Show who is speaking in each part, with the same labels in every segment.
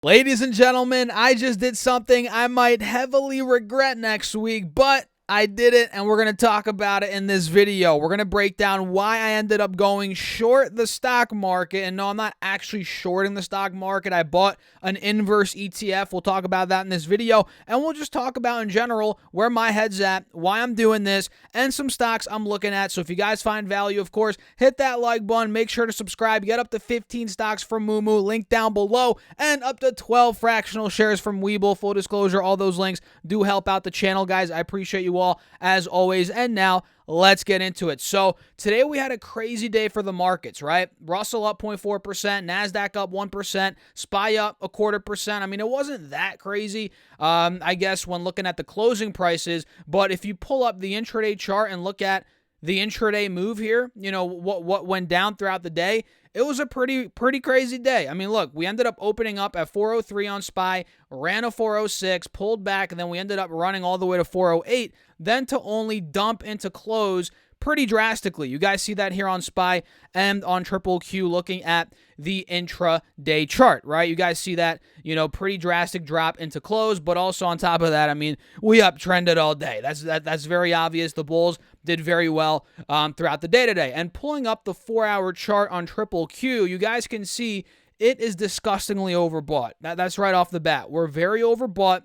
Speaker 1: Ladies and gentlemen, I just did something I might heavily regret next week, but I did it, and we're going to talk about it in this video. We're going to break down why I ended up going short the stock market. And no, I'm not actually shorting the stock market. I bought an inverse ETF. We'll talk about that in this video, and we'll just talk about in general where my head's at, why I'm doing this, and some stocks I'm looking at. So if you guys find value, of course, hit that like button. Make sure to subscribe. Get up to 15 stocks from Moomoo, link down below, and up to 12 fractional shares from Webull. Full disclosure, all those links do help out the channel, guys. I appreciate you all as always. And now let's get into it. So today we had a crazy day for the markets, right? Russell up 0.4%, NASDAQ up 1%, SPY up 0.25%. I mean, it wasn't that crazy, I guess, when looking at the closing prices. But if you pull up the intraday chart and look at the intraday move here, you know, what went down throughout the day, it was a pretty crazy day. I mean, look, we ended up opening up at 403 on SPY, ran a 406, pulled back, and then we ended up running all the way to 408, then to only dump into close pretty drastically. You guys see that here on SPY and on Triple Q looking at the intraday chart, right? You guys see that, you know, pretty drastic drop into close, but also on top of that, I mean, we uptrended all day. That's very obvious. The bulls did very well throughout the day today. And pulling up the 4-hour chart on Triple Q, you guys can see it is disgustingly overbought. That's right off the bat. We're very overbought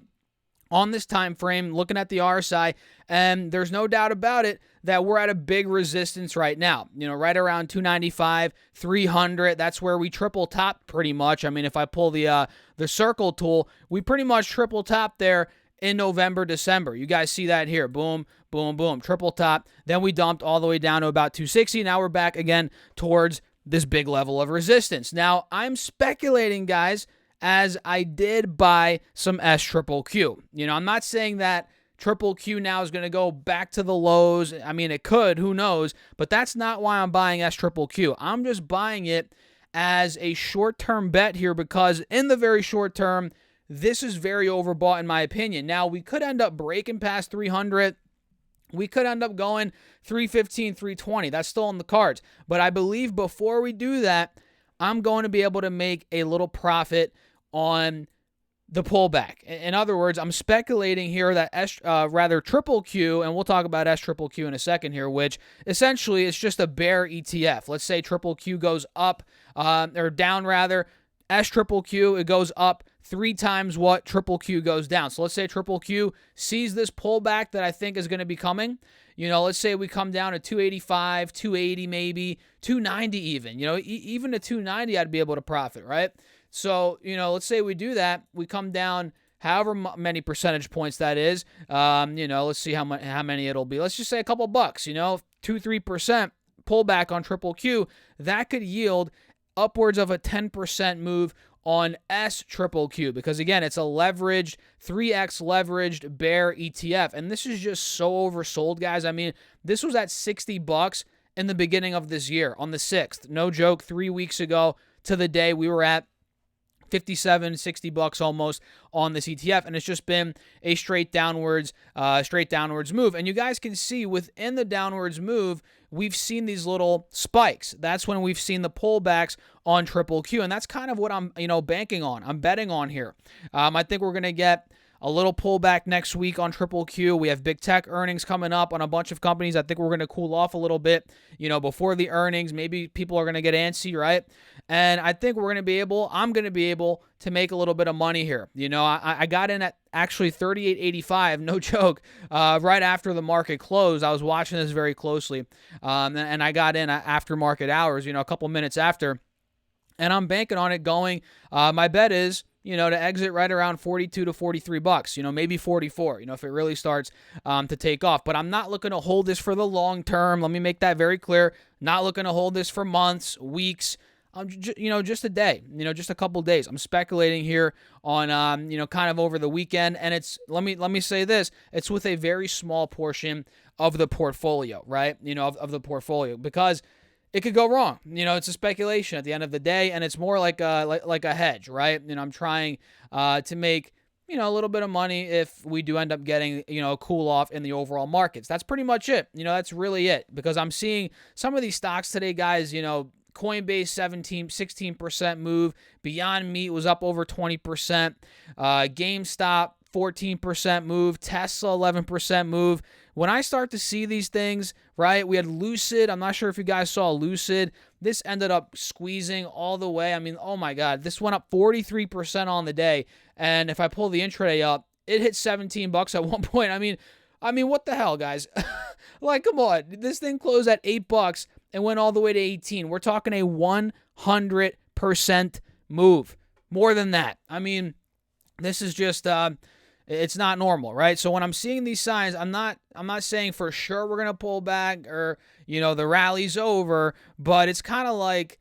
Speaker 1: on this time frame, looking at the RSI, and there's no doubt about it that we're at a big resistance right now. You know, right around 295, 300. That's where we triple top pretty much. I mean, if I pull the circle tool, we pretty much triple top there in November, December. You guys see that here. Boom, boom, boom. Triple top. Then we dumped all the way down to about 260. Now we're back again towards this big level of resistance. Now, I'm speculating, guys, as I did buy some S Triple Q. You know, I'm not saying that Triple Q now is going to go back to the lows. I mean, it could, who knows, but that's not why I'm buying S Triple Q. I'm just buying it as a short-term bet here because in the very short term, this is very overbought in my opinion. Now, we could end up breaking past 300. We could end up going 315, 320. That's still on the cards. But I believe before we do that, I'm going to be able to make a little profit on the pullback. In other words, I'm speculating here that Triple Q, and we'll talk about S Triple Q in a second here, which essentially is just a bear ETF. Let's say Triple Q goes up, or down rather. S Triple Q, it goes up 3 times what Triple Q goes down. So let's say Triple Q sees this pullback that I think is going to be coming. You know, let's say we come down to 285, 280 maybe, 290 even. You know, even to 290 I'd be able to profit, right? So, you know, let's say we do that. We come down however many percentage points that is. You know, let's see how many it'll be. Let's just say a couple bucks, you know, 2-3% pullback on Triple Q. That could yield upwards of a 10% move on S Triple Q because, again, it's a leveraged, 3x leveraged bear ETF. And this is just so oversold, guys. I mean, this was at $60 in the beginning of this year on the 6th. No joke, 3 weeks ago to the day we were at 57, 60 bucks almost on this ETF, and it's just been a straight downwards move. And you guys can see within the downwards move, we've seen these little spikes. That's when we've seen the pullbacks on Triple Q, and that's kind of what I'm, you know, banking on. I'm betting on here. I think we're gonna get a little pullback next week on Triple Q. We have big tech earnings coming up on a bunch of companies. I think we're going to cool off a little bit, you know, before the earnings. Maybe people are going to get antsy, right? And I think I'm going to be able to make a little bit of money here. You know, I got in at actually 38.85, no joke, right after the market closed. I was watching this very closely, and I got in after market hours, you know, a couple minutes after, and I'm banking on it going. My bet is, you know, to exit right around 42 to 43 bucks, you know, maybe 44, you know, if it really starts to take off. But I'm not looking to hold this for the long term. Let me make that very clear. Not looking to hold this for months, weeks, you know, just a day, you know, just a couple days. I'm speculating here on, you know, kind of over the weekend. And it's, let me say this, it's with a very small portion of the portfolio, right? You know, of the portfolio, because it could go wrong. You know, it's a speculation at the end of the day, and it's more like a hedge, right? You know, I'm trying to make, you know, a little bit of money if we do end up getting, you know, a cool off in the overall markets. That's pretty much it. You know, that's really it, because I'm seeing some of these stocks today, guys, you know, Coinbase 16% move. Beyond Meat was up over 20%. GameStop 14% move. Tesla 11% move. When I start to see these things, right, we had Lucid. I'm not sure if you guys saw Lucid. This ended up squeezing all the way. I mean, oh my God, this went up 43% on the day. And if I pull the intraday up, it hit $17 at one point. I mean, what the hell, guys? Like, come on. This thing closed at $8 and went all the way to 18. We're talking a 100% move. More than that. I mean, this is just it's not normal, right? So when I'm seeing these signs, I'm not saying for sure we're going to pull back or, the rally's over, but it's kind of like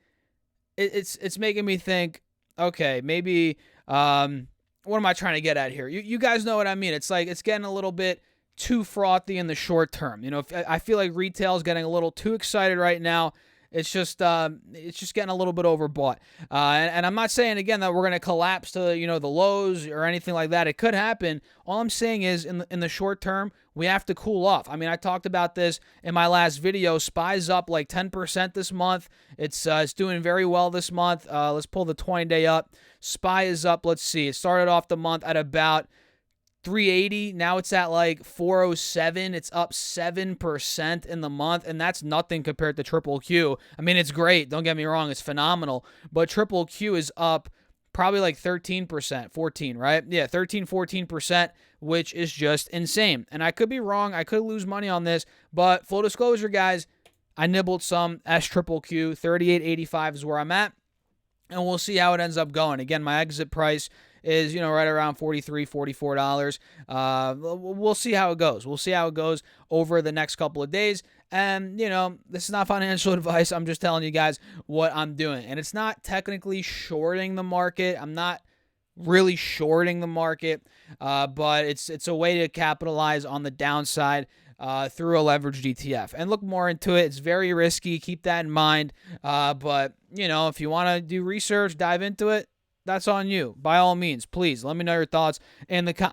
Speaker 1: it's making me think, okay, maybe what am I trying to get at here? You guys know what I mean. It's like it's getting a little bit too frothy in the short term. I feel like retail is getting a little too excited right now. It's just getting a little bit overbought. And I'm not saying, again, that we're going to collapse to, the lows or anything like that. It could happen. All I'm saying is in the short term, we have to cool off. I mean, I talked about this in my last video. SPY's up like 10% this month. It's doing very well this month. Let's pull the 20-day up. SPY is up, let's see. It started off the month at about 380. Now it's at like 407. It's up 7% in the month, and that's nothing compared to Triple Q. I mean, it's great. Don't get me wrong. It's phenomenal. But Triple Q is up probably like 13%, 14, right? Yeah, 13, 14%, which is just insane. And I could be wrong. I could lose money on this, but full disclosure, guys, I nibbled some S Triple Q. 38.85 is where I'm at, and we'll see how it ends up going. Again, my exit price is, right around $43, $44. We'll see how it goes. We'll see how it goes over the next couple of days. And, this is not financial advice. I'm just telling you guys what I'm doing. And it's not technically shorting the market. I'm not really shorting the market, but it's a way to capitalize on the downside through a leveraged ETF. And look more into it. It's very risky. Keep that in mind. But, if you want to do research, dive into it, that's on you. By all means, please let me know your thoughts in the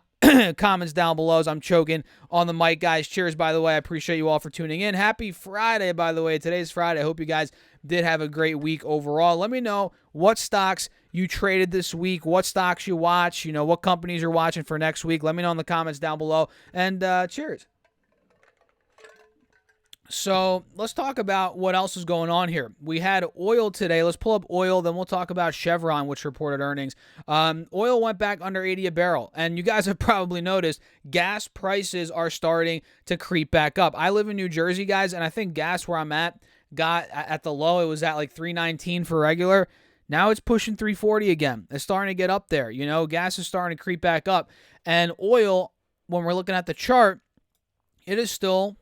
Speaker 1: comments down below as I'm choking on the mic, guys. Cheers, by the way. I appreciate you all for tuning in. Happy Friday, by the way. Today's Friday. I hope you guys did have a great week overall. Let me know what stocks you traded this week, what stocks you watch, what companies you're watching for next week. Let me know in the comments down below. And cheers. So let's talk about what else is going on here. We had oil today. Let's pull up oil, then we'll talk about Chevron, which reported earnings. Oil went back under 80 a barrel, and you guys have probably noticed gas prices are starting to creep back up. I live in New Jersey, guys, and I think gas where I'm at got at the low. It was at like $3.19 for regular. Now it's pushing $3.40 again. It's starting to get up there. Gas is starting to creep back up. And oil, when we're looking at the chart, it is still,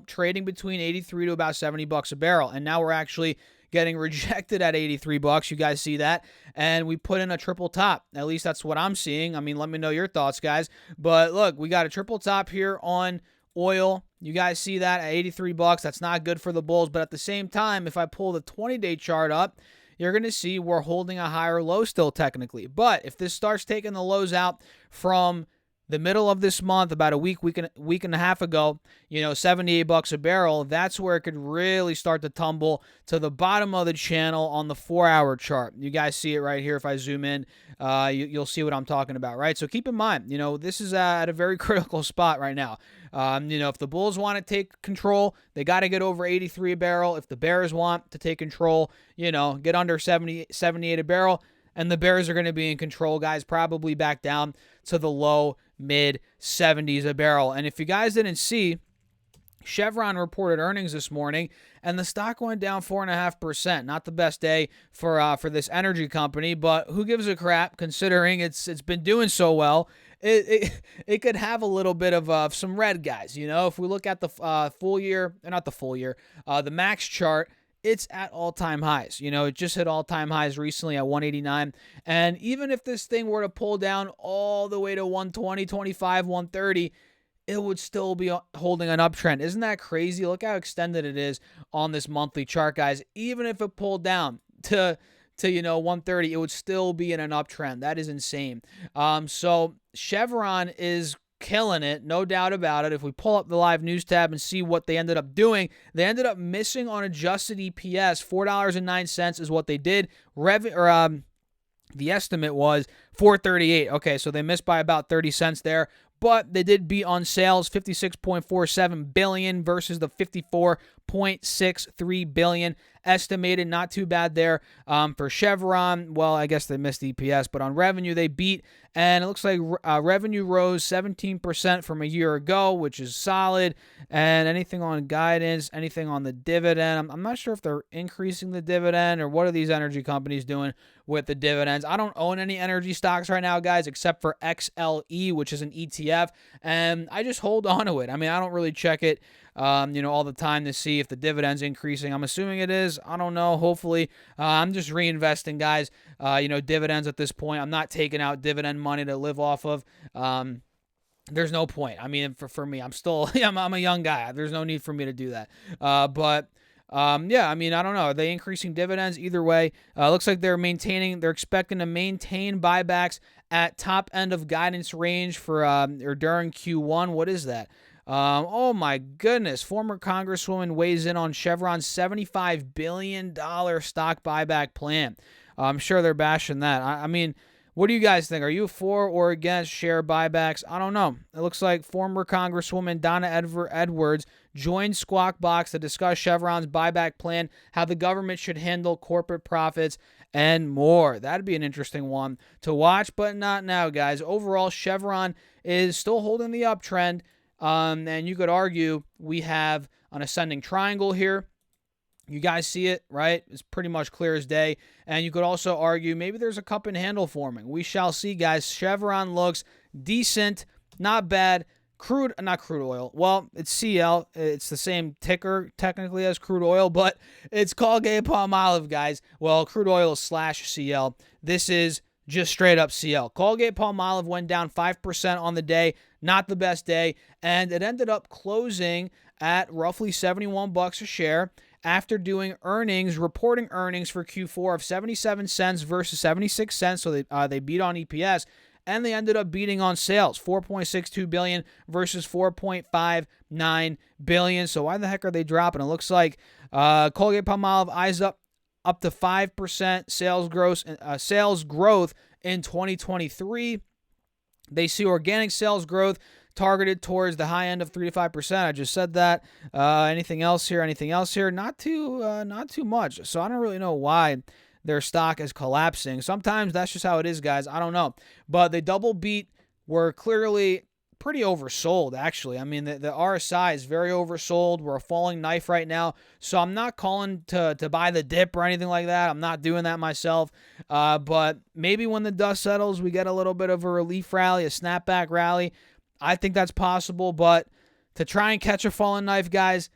Speaker 1: trading between 83 to about $70 a barrel. And now we're actually getting rejected at $83. You guys see that? And we put in a triple top. At least that's what I'm seeing. I mean, let me know your thoughts, guys. But look, we got a triple top here on oil. You guys see that at $83. That's not good for the bulls. But at the same time, if I pull the 20-day chart up, you're going to see we're holding a higher low still technically. But if this starts taking the lows out from the middle of this month, about a week and a half ago, $78 a barrel, that's where it could really start to tumble to the bottom of the channel on the 4-hour chart. You guys see it right here. If I zoom in, you'll see what I'm talking about, right? So keep in mind, this is at a very critical spot right now. If the bulls want to take control, they got to get over 83 a barrel. If the bears want to take control, get under 78 a barrel. And the bears are going to be in control, guys, probably back down to the low mid 70s a barrel. And if you guys didn't see, Chevron reported earnings this morning, and the stock went down 4.5%. Not the best day for this energy company, but who gives a crap considering it's been doing so well. It could have a little bit of some red, guys. If we look at the full year, not the full year, the max chart, it's at all-time highs. It just hit all-time highs recently at 189. And even if this thing were to pull down all the way to 120, 25, 130, it would still be holding an uptrend. Isn't that crazy? Look how extended it is on this monthly chart, guys. Even if it pulled down to 130, it would still be in an uptrend. That is insane. So Chevron is killing it, no doubt about it. If we pull up the live news tab and see what they ended up doing, they ended up missing on adjusted EPS. $4.09 is what they did. The estimate was 438. Okay, so they missed by about 30 cents there, but they did beat on sales, 56.47 billion versus the 54.63 billion estimated. Not too bad there. For Chevron, well, I guess they missed EPS, but on revenue they beat, and it looks like revenue rose 17% from a year ago, which is solid. And anything on guidance, anything on the dividend, I'm not sure if they're increasing the dividend or what are these energy companies doing with the dividends. I don't own any energy stocks right now, guys, except for XLE, which is an ETF, and I just hold on to it. I mean, I don't really check it, all the time to see if the dividend's increasing. I'm assuming it is. I don't know. Hopefully, I'm just reinvesting, guys. Dividends at this point. I'm not taking out dividend money to live off of. There's no point. I mean, for me, I'm still, I'm a young guy. There's no need for me to do that. But I mean, I don't know. Are they increasing dividends? Either way, looks like they're expecting to maintain buybacks at top end of guidance range for or during Q1. What is that? Oh my goodness. Former Congresswoman weighs in on Chevron's $75 billion stock buyback plan. I'm sure they're bashing that. I mean, what do you guys think? Are you for or against share buybacks? I don't know. It looks like former Congresswoman Donna Edwards joined Squawk Box to discuss Chevron's buyback plan, how the government should handle corporate profits, and more. That'd be an interesting one to watch, but not now, guys. Overall, Chevron is still holding the uptrend, and you could argue we have an ascending triangle here. You guys see it, right? It's pretty much clear as day. And you could also argue maybe there's a cup and handle forming. We shall see, guys. Chevron looks decent, not bad. Not crude oil. Well, it's CL. It's the same ticker technically as crude oil, but it's Colgate Palmolive, guys. Well, crude oil is /CL. This is just straight up CL. Colgate Palmolive went down 5% on the day. Not the best day. And it ended up closing at roughly $71 a share after reporting earnings for Q4 of 77 cents versus 76 cents. So they beat on EPS. And they ended up beating on sales, $4.62 billion versus $4.59 billion. So why the heck are they dropping? It looks like Colgate-Palmolive eyes up to 5% sales growth in 2023. They see organic sales growth targeted towards the high end of 3 to 5%. I just said that. Anything else here? Not too much. So I don't really know why their stock is collapsing. Sometimes that's just how it is, guys. I don't know. But the double beat were clearly pretty oversold, actually. I mean, the RSI is very oversold. We're a falling knife right now. So I'm not calling to buy the dip or anything like that. I'm not doing that myself. But maybe when the dust settles, we get a little bit of a relief rally, a snapback rally. I think that's possible. But to try and catch a falling knife, guys,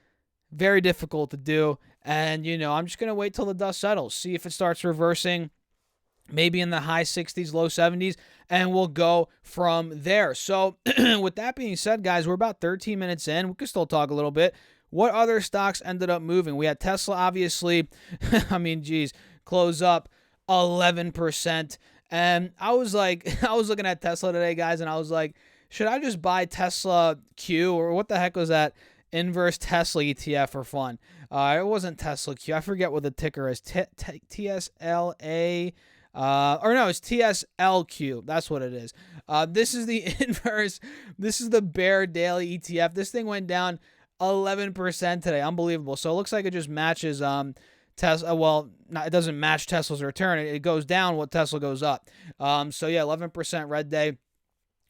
Speaker 1: very difficult to do. And, I'm just going to wait till the dust settles, see if it starts reversing, maybe in the high 60s, low 70s, and we'll go from there. So with that being said, guys, we're about 13 minutes in. We can still talk a little bit. What other stocks ended up moving? We had Tesla, obviously. I mean, close up 11%. And I was looking at Tesla today, guys, and I was like, should I just buy Tesla Q, or what the heck was that? Inverse Tesla ETF for fun. It wasn't Tesla Q. I forget what the ticker is. TSLA. Or no, it's TSLQ. That's what it is. This is the inverse. This is the Bear Daily ETF. This thing went down 11% today. Unbelievable. So it looks like it just matches Tesla. Well, it doesn't match Tesla's return. It goes down what Tesla goes up. 11% red day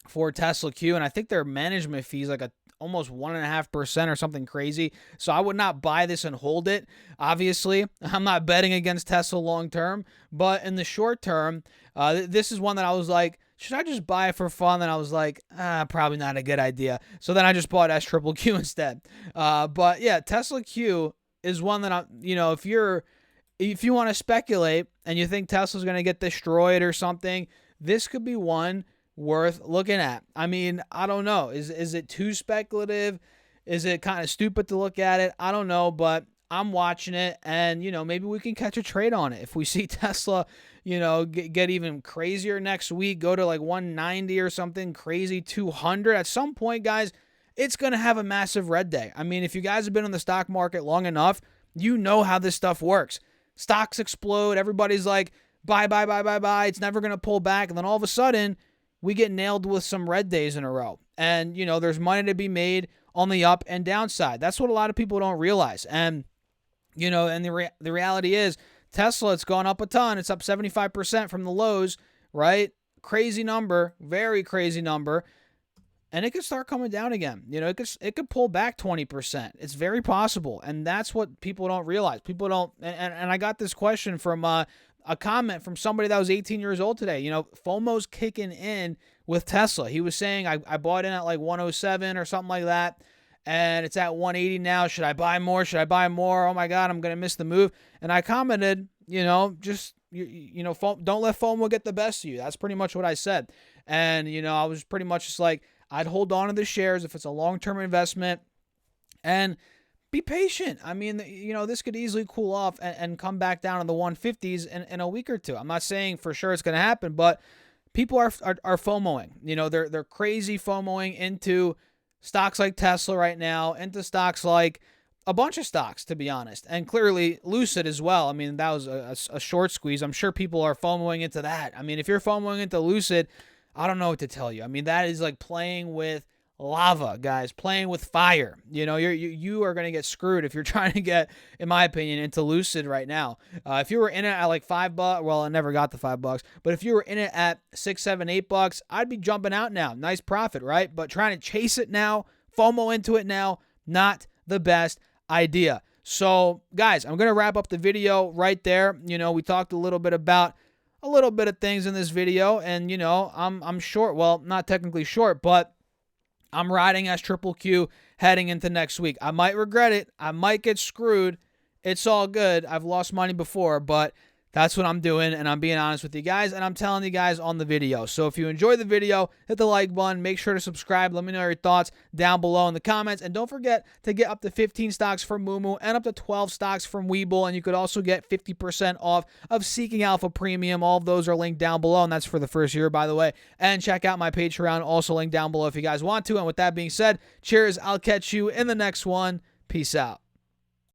Speaker 1: for Tesla Q. And I think their management fees like almost 1.5% or something crazy. So I would not buy this and hold it. Obviously, I'm not betting against Tesla long term, but in the short term, this is one that I was like, should I just buy it for fun? And I was like, probably not a good idea. So then I just bought SQQ instead. But yeah, Tesla Q is one that if you want to speculate and you think Tesla's going to get destroyed or something, this could be one worth looking at. I mean, I don't know. Is it too speculative? Is it kind of stupid to look at it? I don't know, but I'm watching it, and, maybe we can catch a trade on it. If we see Tesla, get even crazier next week, go to like 190 or something crazy, 200, at some point, guys, it's going to have a massive red day. I mean, if you guys have been in the stock market long enough, you know how this stuff works. Stocks explode. Everybody's like, buy, buy, buy, buy, buy. It's never going to pull back. And then all of a sudden, we get nailed with some red days in a row. And, there's money to be made on the up and downside. That's what a lot of people don't realize. And, and the reality is, Tesla, it's gone up a ton. It's up 75% from the lows, right? Crazy number, very crazy number. And it could start coming down again. It could pull back 20%. It's very possible. And that's what people don't realize. People don't, and I got this question from a comment from somebody that was 18 years old today. FOMO's kicking in with Tesla. He was saying, I bought in at like 107 or something like that, and it's at 180 now. Should I buy more? Should I buy more? Oh my God, I'm going to miss the move. And I commented, don't let FOMO get the best of you. That's pretty much what I said. And, I was pretty much just like, I'd hold on to the shares if it's a long-term investment and be patient. I mean, this could easily cool off and come back down to the 150s in a week or two. I'm not saying for sure it's going to happen, but people are FOMOing. They're crazy FOMOing into stocks like Tesla right now, into stocks like a bunch of stocks, to be honest, and clearly Lucid as well. I mean, that was a short squeeze. I'm sure people are FOMOing into that. I mean, if you're FOMOing into Lucid, I don't know what to tell you. I mean, that is like playing with lava, guys, playing with fire. You are going to get screwed if you're trying to get, in my opinion, into Lucid right now. If you were in it at like $5, well, I never got the $5, but if you were in it at $6, $7, $8, I'd be jumping out now. Nice profit, right? But trying to chase it now, FOMO into it now, not the best idea. So, guys, I'm going to wrap up the video right there. We talked a little bit about a little bit of things in this video, and I'm short. Well, not technically short, but I'm riding as Triple Q heading into next week. I might regret it. I might get screwed. It's all good. I've lost money before, but that's what I'm doing, and I'm being honest with you guys, and I'm telling you guys on the video. So if you enjoyed the video, hit the like button. Make sure to subscribe. Let me know your thoughts down below in the comments, and don't forget to get up to 15 stocks from Moomoo and up to 12 stocks from Webull, and you could also get 50% off of Seeking Alpha Premium. All of those are linked down below, and that's for the first year, by the way. And check out my Patreon, also linked down below if you guys want to. And with that being said, cheers. I'll catch you in the next one. Peace out.